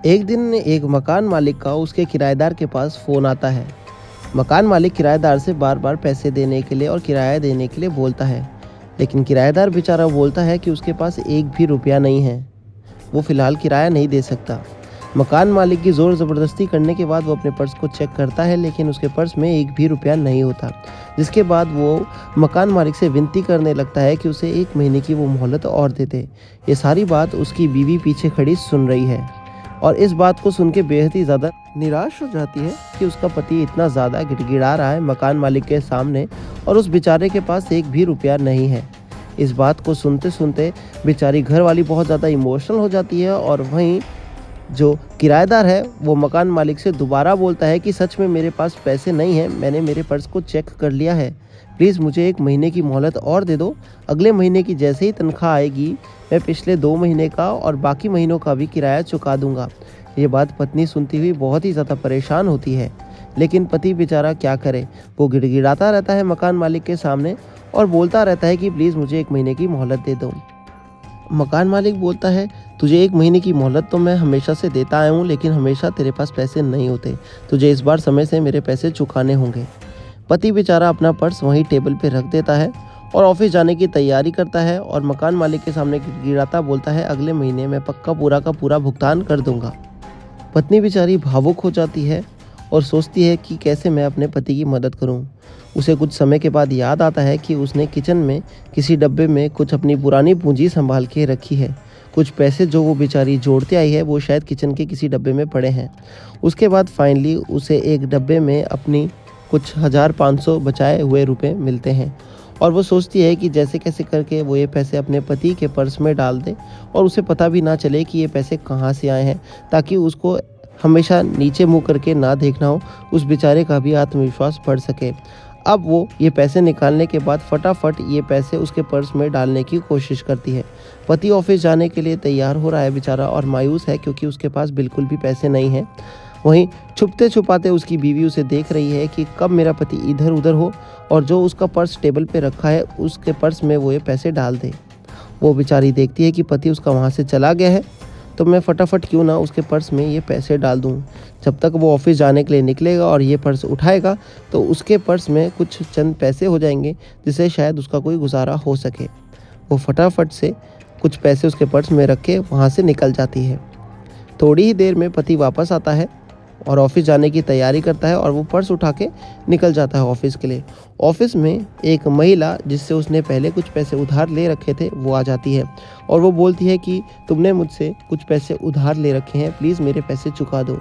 एक दिन एक मकान मालिक का उसके किराएदार के पास फ़ोन आता है। मकान मालिक किराएदार से बार बार पैसे देने के लिए और किराया देने के लिए बोलता है, लेकिन किराएदार बेचारा बोलता है कि उसके पास एक भी रुपया नहीं है। वो फ़िलहाल किराया नहीं दे सकता। मकान मालिक की ज़ोर ज़बरदस्ती करने के बाद वो अपने पर्स को चेक करता है, लेकिन उसके पर्स में एक भी रुपया नहीं होता। जिसके बाद वो मकान मालिक से विनती करने लगता है कि उसे 1 महीने की वो मोहलत और दे दे। ये सारी बात उसकी बीवी पीछे खड़ी सुन रही है और इस बात को सुन के बेहद ही ज़्यादा निराश हो जाती है कि उसका पति इतना ज़्यादा गिड़गिड़ा रहा है मकान मालिक के सामने और उस बेचारे के पास एक भी रुपया नहीं है। इस बात को सुनते सुनते बेचारी घर वाली बहुत ज़्यादा इमोशनल हो जाती है और वहीं जो किराएदार है वो मकान मालिक से दोबारा बोलता है कि सच में मेरे पास पैसे नहीं हैं, मैंने मेरे पर्स को चेक कर लिया है, प्लीज़ मुझे 1 महीने की मोहलत और दे दो। अगले महीने की जैसे ही तनख्वाह आएगी मैं पिछले 2 महीने का और बाकी महीनों का भी किराया चुका दूंगा। ये बात पत्नी सुनती हुई बहुत ही ज़्यादा परेशान होती है, लेकिन पति बेचारा क्या करे, वो गिड़गिड़ाता रहता है मकान मालिक के सामने और बोलता रहता है कि प्लीज़ मुझे 1 महीने की मोहलत दे दो। मकान मालिक बोलता है, तुझे 1 महीने की मोहलत तो मैं हमेशा से देता आया हूँ, लेकिन हमेशा तेरे पास पैसे नहीं होते, तुझे इस बार समय से मेरे पैसे चुकाने होंगे। पति बेचारा अपना पर्स वहीं टेबल पे रख देता है और ऑफिस जाने की तैयारी करता है और मकान मालिक के सामने गिड़गिड़ाता बोलता है, अगले महीने मैं पक्का पूरा का पूरा भुगतान कर दूंगा। पत्नी बेचारी भावुक हो जाती है और सोचती है कि कैसे मैं अपने पति की मदद करूं। उसे कुछ समय के बाद याद आता है कि उसने किचन में किसी डब्बे में कुछ अपनी पुरानी पूंजी संभाल के रखी है। कुछ पैसे जो वो बेचारी जोड़ते आई है वो शायद किचन के किसी डब्बे में पड़े हैं। उसके बाद फाइनली उसे एक डब्बे में अपनी कुछ 1500 बचाए हुए रुपए मिलते हैं और वो सोचती है कि जैसे कैसे करके वो ये पैसे अपने पति के पर्स में डाल दे और उसे पता भी ना चले कि ये पैसे कहाँ से आए हैं, ताकि उसको हमेशा नीचे मुँह करके ना देखना हो, उस बेचारे का भी आत्मविश्वास बढ़ सके। अब वो ये पैसे निकालने के बाद फटाफट ये पैसे उसके पर्स में डालने की कोशिश करती है। पति ऑफिस जाने के लिए तैयार हो रहा है बेचारा और मायूस है क्योंकि उसके पास बिल्कुल भी पैसे नहीं हैं। वहीं छुपते छुपाते उसकी बीवी उसे देख रही है कि कब मेरा पति इधर उधर हो और जो उसका पर्स टेबल पे रखा है उसके पर्स में वो ये पैसे डाल दे। वो बेचारी देखती है कि पति उसका वहाँ से चला गया है, तो मैं फटाफट क्यों ना उसके पर्स में ये पैसे डाल दूँ। जब तक वो ऑफिस जाने के लिए निकलेगा और ये पर्स उठाएगा तो उसके पर्स में कुछ चंद पैसे हो जाएंगे जिससे शायद उसका कोई गुजारा हो सके। वो फटाफट से कुछ पैसे उसके पर्स में रख के वहाँ से निकल जाती है। थोड़ी ही देर में पति वापस आता है और ऑफिस जाने की तैयारी करता है और वो पर्स उठा के निकल जाता है ऑफिस के लिए। ऑफिस में एक महिला जिससे उसने पहले कुछ पैसे उधार ले रखे थे वो आ जाती है और वो बोलती है कि तुमने मुझसे कुछ पैसे उधार ले रखे हैं, प्लीज़ मेरे पैसे चुका दो।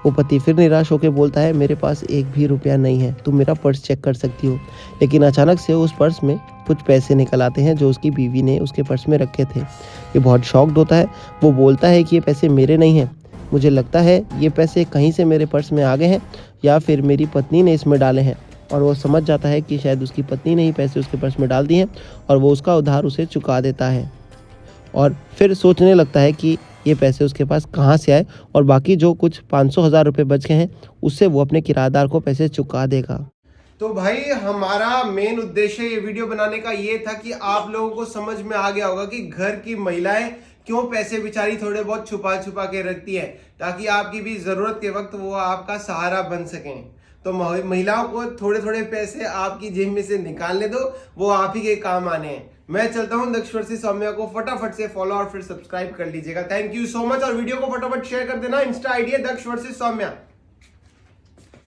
वो पति फिर निराश होकर बोलता है, मेरे पास एक भी रुपया नहीं है, तुम मेरा पर्स चेक कर सकती हो। लेकिन अचानक से उस पर्स में कुछ पैसे निकल आते हैं जो उसकी बीवी ने उसके पर्स में रखे थे। ये बहुत शॉक्ड होता है। वो बोलता है कि ये पैसे मेरे नहीं हैं, मुझे लगता है ये पैसे कहीं से मेरे पर्स में आ गए हैं या फिर मेरी पत्नी ने इसमें डाले हैं। और वो समझ जाता है कि शायद उसकी पत्नी ने ही पैसे उसके पर्स में डाल दिए हैं और वो उसका उधार उसे चुका देता है। और फिर सोचने लगता है कि ये पैसे उसके पास कहाँ से आए और बाकी जो कुछ 500,000 रुपये बच गए हैं उससे वो अपने किराएदार को पैसे चुका देगा। तो भाई हमारा मेन उद्देश्य ये वीडियो बनाने का ये था कि आप लोगों को समझ में आ गया होगा कि घर की महिलाएं क्यों पैसे बेचारी थोड़े बहुत छुपा छुपा के रखती है, ताकि आपकी भी जरूरत के वक्त वो आपका सहारा बन सकें। तो महिलाओं को थोड़े थोड़े पैसे आपकी जेब में से निकालने दो, वो आप ही के काम आने हैं। मैं चलता हूं। दक्षवर्षी सौम्या को फटाफट से फॉलो और फिर सब्सक्राइब कर लीजिएगा। थैंक यू सो मच और वीडियो को फटाफट शेयर कर देना। इंस्टा आईडी है दक्षवर्षी सौम्या।